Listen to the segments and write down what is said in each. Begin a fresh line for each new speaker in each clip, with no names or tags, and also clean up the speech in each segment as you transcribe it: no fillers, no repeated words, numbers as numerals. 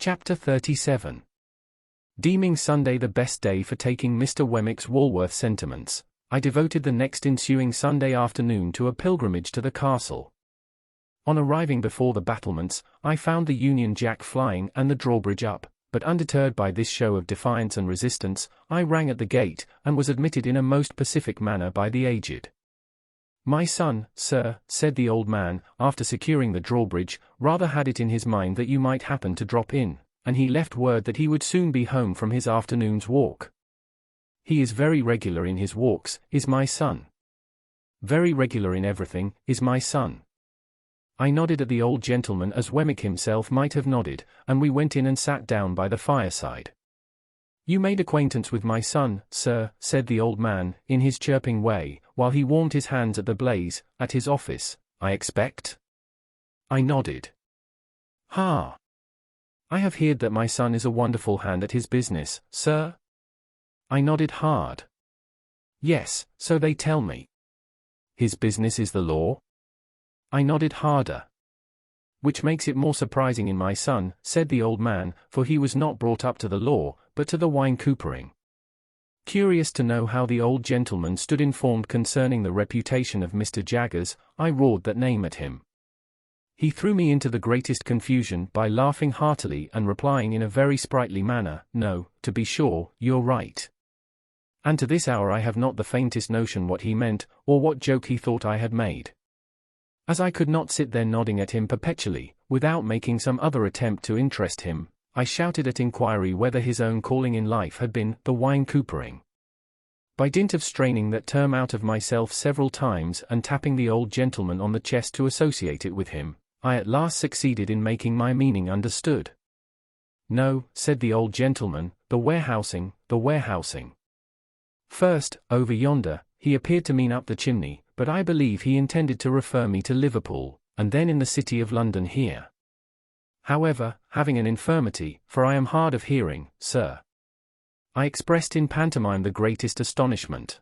Chapter 37. Deeming Sunday the best day for taking Mr. Wemmick's Walworth sentiments, I devoted the next ensuing Sunday afternoon to a pilgrimage to the castle. On arriving before the battlements, I found the Union Jack flying and the drawbridge up, but undeterred by this show of defiance and resistance, I rang at the gate, and was admitted in a most pacific manner by the aged. "My son, sir," said the old man, after securing the drawbridge, "rather had it in his mind that you might happen to drop in, and he left word that he would soon be home from his afternoon's walk. He is very regular in his walks, is my son. Very regular in everything, is my son." I nodded at the old gentleman as Wemmick himself might have nodded, and we went in and sat down by the fireside. "You made acquaintance with my son, sir," said the old man, in his chirping way, while he warmed his hands at the blaze, "at his office, I expect?" I nodded. "Ha! I have heard that my son is a wonderful hand at his business, sir?" I nodded hard. "Yes, so they tell me." "His business is the law?" I nodded harder. "Which makes it more surprising in my son," said the old man, "for he was not brought up to the law, but to the wine coopering." Curious to know how the old gentleman stood informed concerning the reputation of Mr. Jaggers, I roared that name at him. He threw me into the greatest confusion by laughing heartily and replying in a very sprightly manner, "No, to be sure, you're right." And to this hour I have not the faintest notion what he meant, or what joke he thought I had made. As I could not sit there nodding at him perpetually, without making some other attempt to interest him, I shouted at inquiry whether his own calling in life had been the wine coopering. By dint of straining that term out of myself several times and tapping the old gentleman on the chest to associate it with him, I at last succeeded in making my meaning understood. "No," said the old gentleman, "the warehousing, the warehousing. First, over yonder, he appeared to mean up the chimney, but I believe he intended to refer me to Liverpool, and then in the city of London here. However, having an infirmity, for I am hard of hearing, sir." I expressed in pantomime the greatest astonishment.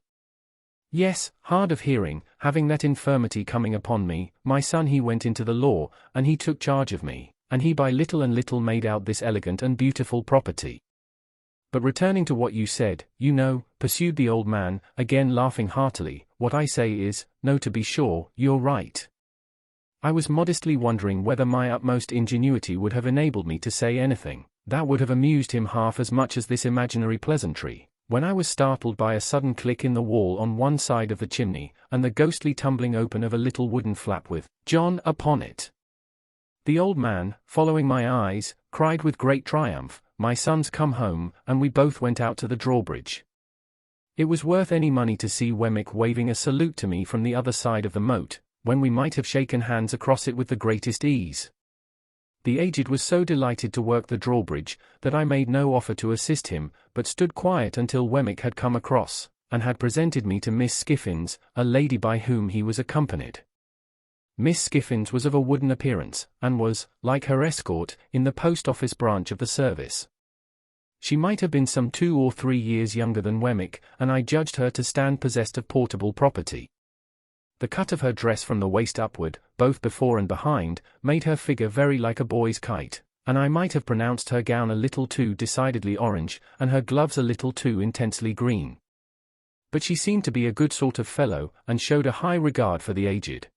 "Yes, hard of hearing, having that infirmity coming upon me, my son he went into the law, and he took charge of me, and he by little and little made out this elegant and beautiful property. But returning to what you said, you know," pursued the old man, again laughing heartily, "what I say is, no, to be sure, you're right." I was modestly wondering whether my utmost ingenuity would have enabled me to say anything that would have amused him half as much as this imaginary pleasantry, when I was startled by a sudden click in the wall on one side of the chimney, and the ghostly tumbling open of a little wooden flap with "John" upon it. The old man, following my eyes, cried with great triumph, "My son's come home," and we both went out to the drawbridge. It was worth any money to see Wemmick waving a salute to me from the other side of the moat, when we might have shaken hands across it with the greatest ease. The aged was so delighted to work the drawbridge, that I made no offer to assist him, but stood quiet until Wemmick had come across, and had presented me to Miss Skiffins, a lady by whom he was accompanied. Miss Skiffins was of a wooden appearance, and was, like her escort, in the post office branch of the service. She might have been some 2 or 3 years younger than Wemmick, and I judged her to stand possessed of portable property. The cut of her dress from the waist upward, both before and behind, made her figure very like a boy's kite, and I might have pronounced her gown a little too decidedly orange, and her gloves a little too intensely green. But she seemed to be a good sort of fellow, and showed a high regard for the aged.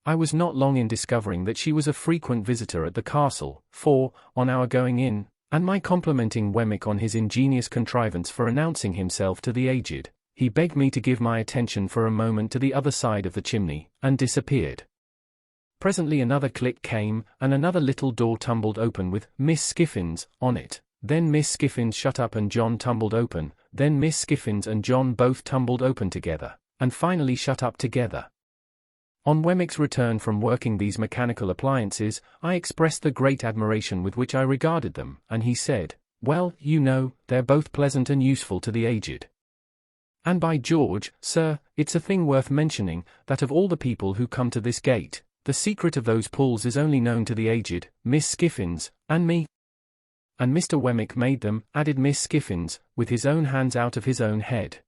I was not long in discovering that she was a frequent visitor at the castle, for, on our going in, and my complimenting Wemmick on his ingenious contrivance for announcing himself to the aged, he begged me to give my attention for a moment to the other side of the chimney, and disappeared. Presently another click came, and another little door tumbled open with "Miss Skiffins" on it, then Miss Skiffins shut up and John tumbled open, then Miss Skiffins and John both tumbled open together, and finally shut up together. On Wemmick's return from working these mechanical appliances, I expressed the great admiration with which I regarded them, and he said, "Well, you know, they're both pleasant and useful to the aged. And by George, sir, it's a thing worth mentioning, that of all the people who come to this gate, the secret of those pulls is only known to the aged, Miss Skiffins, and me." "And Mr. Wemmick made them," added Miss Skiffins, "with his own hands out of his own head."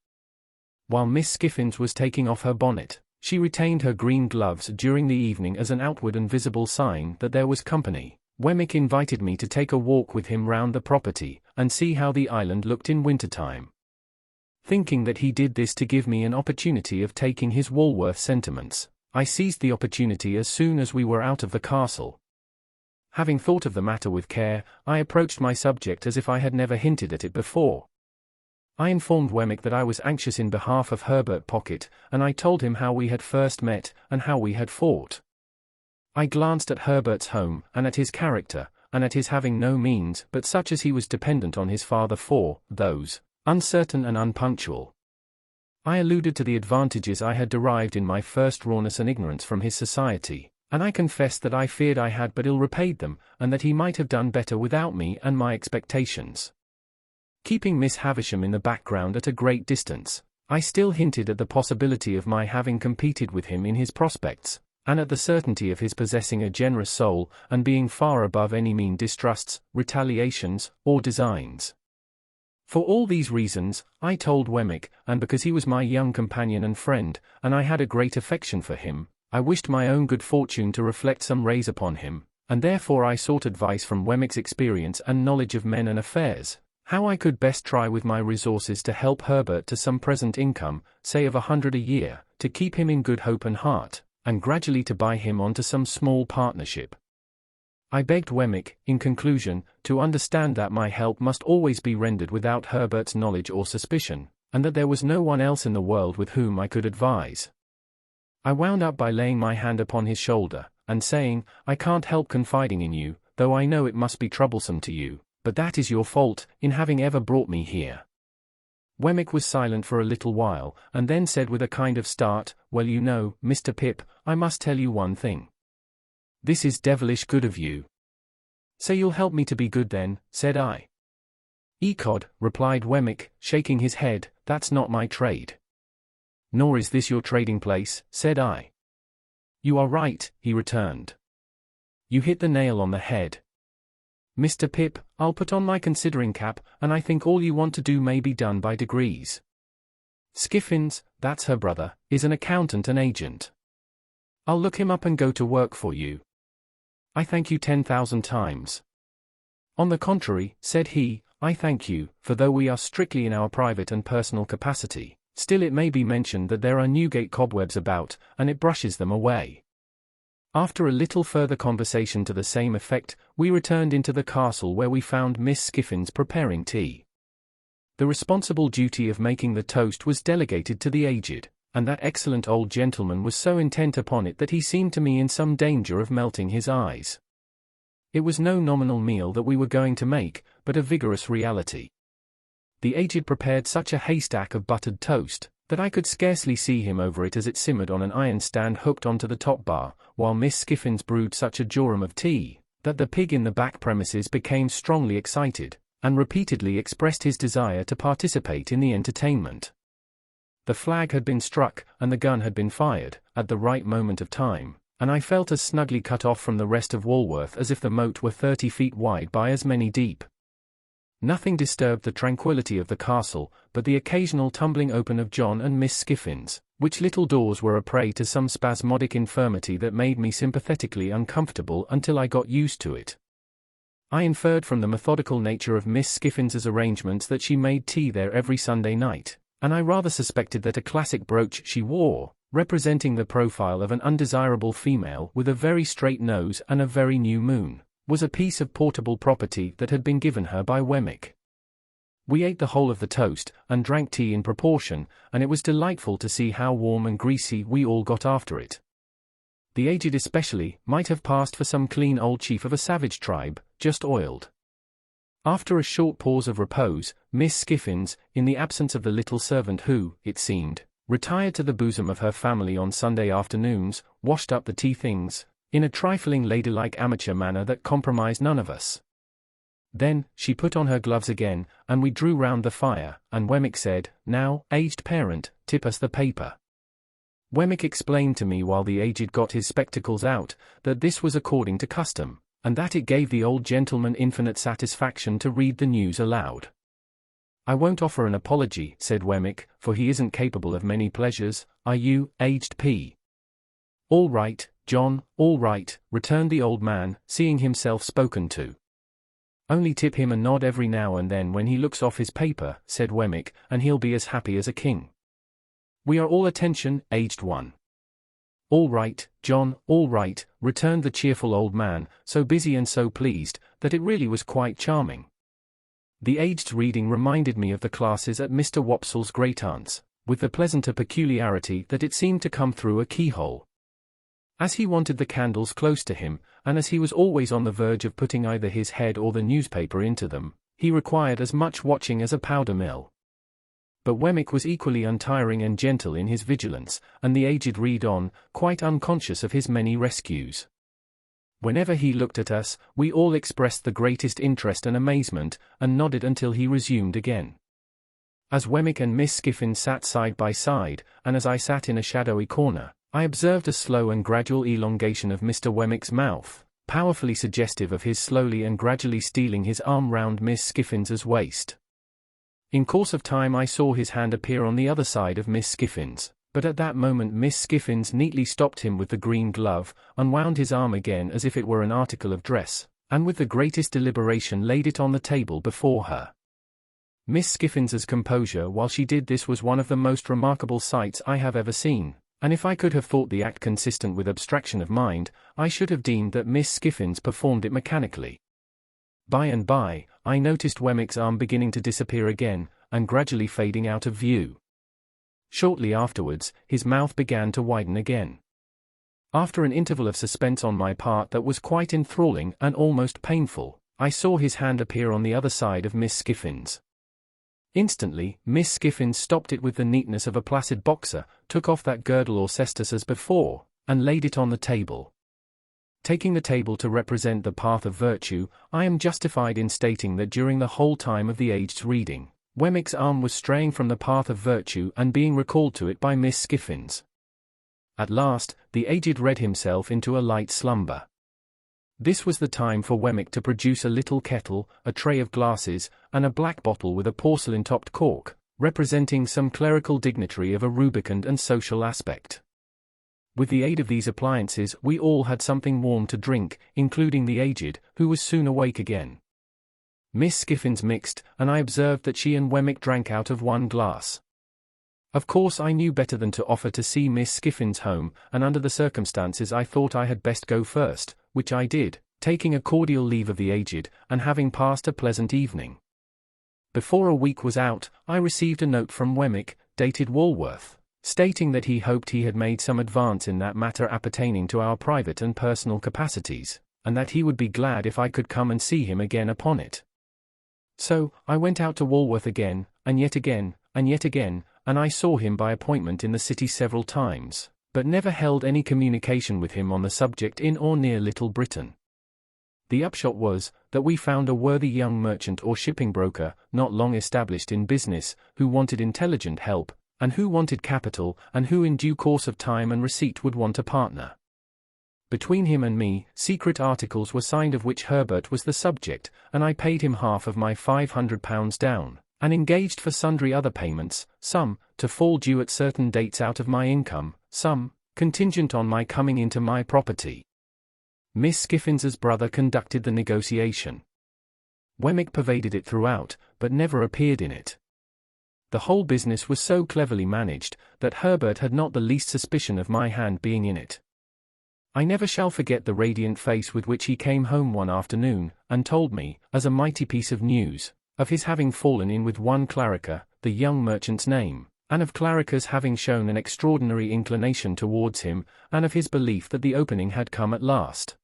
While Miss Skiffins was taking off her bonnet, she retained her green gloves during the evening as an outward and visible sign that there was company, Wemmick invited me to take a walk with him round the property, and see how the island looked in wintertime. Thinking that he did this to give me an opportunity of taking his Walworth sentiments, I seized the opportunity as soon as we were out of the castle. Having thought of the matter with care, I approached my subject as if I had never hinted at it before. I informed Wemmick that I was anxious in behalf of Herbert Pocket, and I told him how we had first met, and how we had fought. I glanced at Herbert's home, and at his character, and at his having no means but such as he was dependent on his father for, those, uncertain and unpunctual. I alluded to the advantages I had derived in my first rawness and ignorance from his society, and I confessed that I feared I had but ill repaid them, and that he might have done better without me and my expectations. Keeping Miss Havisham in the background at a great distance, I still hinted at the possibility of my having competed with him in his prospects, and at the certainty of his possessing a generous soul, and being far above any mean distrusts, retaliations, or designs. For all these reasons, I told Wemmick, and because he was my young companion and friend, and I had a great affection for him, I wished my own good fortune to reflect some rays upon him, and therefore I sought advice from Wemmick's experience and knowledge of men and affairs, how I could best try with my resources to help Herbert to some present income, say of 100 a year, to keep him in good hope and heart, and gradually to buy him on to some small partnership. I begged Wemmick, in conclusion, to understand that my help must always be rendered without Herbert's knowledge or suspicion, and that there was no one else in the world with whom I could advise. I wound up by laying my hand upon his shoulder, and saying, I can't help confiding in you, though I know it must be troublesome to you, but that is your fault, in having ever brought me here. Wemmick was silent for a little while, and then said with a kind of start, well, you know, Mr. Pip, I must tell you one thing. This is devilish good of you. So you'll help me to be good then, said I. Ecod, replied Wemmick, shaking his head, that's not my trade. Nor is this your trading place, said I. You are right, he returned. You hit the nail on the head. Mr. Pip, I'll put on my considering cap, and I think all you want to do may be done by degrees. Skiffins, that's her brother, is an accountant and agent. I'll look him up and go to work for you. I thank you 10,000 times. On the contrary, said he, I thank you, for though we are strictly in our private and personal capacity, still it may be mentioned that there are Newgate cobwebs about, and it brushes them away. After a little further conversation to the same effect, we returned into the castle where we found Miss Skiffins preparing tea. The responsible duty of making the toast was delegated to the aged, and that excellent old gentleman was so intent upon it that he seemed to me in some danger of melting his eyes. It was no nominal meal that we were going to make, but a vigorous reality. The aged prepared such a haystack of buttered toast, that I could scarcely see him over it as it simmered on an iron stand hooked onto the top bar, while Miss Skiffins brewed such a jorum of tea, that the pig in the back premises became strongly excited, and repeatedly expressed his desire to participate in the entertainment. The flag had been struck, and the gun had been fired, at the right moment of time, and I felt as snugly cut off from the rest of Walworth as if the moat were 30 feet wide by as many deep. Nothing disturbed the tranquillity of the castle, but the occasional tumbling open of John and Miss Skiffins, which little doors were a prey to some spasmodic infirmity that made me sympathetically uncomfortable until I got used to it. I inferred from the methodical nature of Miss Skiffins's arrangements that she made tea there every Sunday night, and I rather suspected that a classic brooch she wore, representing the profile of an undesirable female with a very straight nose and a very new moon, was a piece of portable property that had been given her by Wemmick. We ate the whole of the toast, and drank tea in proportion, and it was delightful to see how warm and greasy we all got after it. The aged especially might have passed for some clean old chief of a savage tribe, just oiled. After a short pause of repose, Miss Skiffins, in the absence of the little servant who, it seemed, retired to the bosom of her family on Sunday afternoons, washed up the tea things, in a trifling ladylike amateur manner that compromised none of us. Then, she put on her gloves again, and we drew round the fire, and Wemmick said, now, aged parent, tip us the paper. Wemmick explained to me while the aged got his spectacles out, that this was according to custom, and that it gave the old gentleman infinite satisfaction to read the news aloud. I won't offer an apology, said Wemmick, for he isn't capable of many pleasures, are you, aged P? "All right, John, all right," returned the old man, seeing himself spoken to. "Only tip him a nod every now and then when he looks off his paper," said Wemmick, "and he'll be as happy as a king. We are all attention, aged one." "All right, John, all right," returned the cheerful old man, so busy and so pleased, that it really was quite charming. The aged's reading reminded me of the classes at Mr. Wopsle's great-aunt's, with the pleasanter peculiarity that it seemed to come through a keyhole. As he wanted the candles close to him, and as he was always on the verge of putting either his head or the newspaper into them, he required as much watching as a powder mill. But Wemmick was equally untiring and gentle in his vigilance, and the aged read on, quite unconscious of his many rescues. Whenever he looked at us, we all expressed the greatest interest and amazement, and nodded until he resumed again. As Wemmick and Miss Skiffins sat side by side, and as I sat in a shadowy corner, I observed a slow and gradual elongation of Mr. Wemmick's mouth, powerfully suggestive of his slowly and gradually stealing his arm round Miss Skiffins's waist. In course of time I saw his hand appear on the other side of Miss Skiffins, but at that moment Miss Skiffins neatly stopped him with the green glove, unwound his arm again as if it were an article of dress, and with the greatest deliberation laid it on the table before her. Miss Skiffins's composure while she did this was one of the most remarkable sights I have ever seen, and if I could have thought the act consistent with abstraction of mind, I should have deemed that Miss Skiffins performed it mechanically. By and by, I noticed Wemmick's arm beginning to disappear again, and gradually fading out of view. Shortly afterwards, his mouth began to widen again. After an interval of suspense on my part that was quite enthralling and almost painful, I saw his hand appear on the other side of Miss Skiffins. Instantly, Miss Skiffins stopped it with the neatness of a placid boxer, took off that girdle or cestus as before, and laid it on the table. Taking the table to represent the path of virtue, I am justified in stating that during the whole time of the aged's reading, Wemmick's arm was straying from the path of virtue and being recalled to it by Miss Skiffins. At last, the aged read himself into a light slumber. This was the time for Wemmick to produce a little kettle, a tray of glasses, and a black bottle with a porcelain-topped cork, representing some clerical dignitary of a rubicund and social aspect. With the aid of these appliances we all had something warm to drink, including the aged, who was soon awake again. Miss Skiffins mixed, and I observed that she and Wemmick drank out of one glass. Of course I knew better than to offer to see Miss Skiffins home, and under the circumstances I thought I had best go first, which I did, taking a cordial leave of the aged, and having passed a pleasant evening. Before a week was out, I received a note from Wemmick, dated Walworth, stating that he hoped he had made some advance in that matter appertaining to our private and personal capacities, and that he would be glad if I could come and see him again upon it. So, I went out to Walworth again, and yet again, and yet again, and I saw him by appointment in the city several times, but never held any communication with him on the subject in or near Little Britain. The upshot was, that we found a worthy young merchant or shipping broker, not long established in business, who wanted intelligent help, and who wanted capital, and who in due course of time and receipt would want a partner. Between him and me, secret articles were signed of which Herbert was the subject, and I paid him half of my £500 down, and engaged for sundry other payments, some, to fall due at certain dates out of my income, some, contingent on my coming into my property. Miss Skiffins's brother conducted the negotiation. Wemmick pervaded it throughout, but never appeared in it. The whole business was so cleverly managed, that Herbert had not the least suspicion of my hand being in it. I never shall forget the radiant face with which he came home one afternoon, and told me, as a mighty piece of news, of his having fallen in with one Clarica, the young merchant's name, and of Clarica's having shown an extraordinary inclination towards him, and of his belief that the opening had come at last.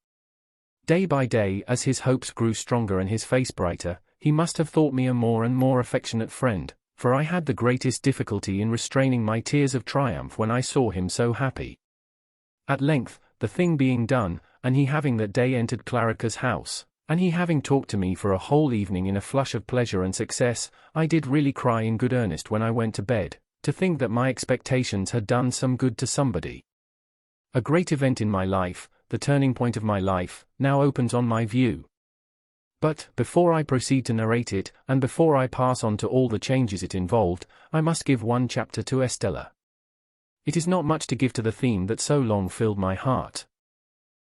Day by day, as his hopes grew stronger and his face brighter, he must have thought me a more and more affectionate friend, for I had the greatest difficulty in restraining my tears of triumph when I saw him so happy. At length, the thing being done, and he having that day entered Clarica's house, and he having talked to me for a whole evening in a flush of pleasure and success, I did really cry in good earnest when I went to bed, to think that my expectations had done some good to somebody. A great event in my life, the turning point of my life, now opens on my view. But, before I proceed to narrate it, and before I pass on to all the changes it involved, I must give one chapter to Estella. It is not much to give to the theme that so long filled my heart.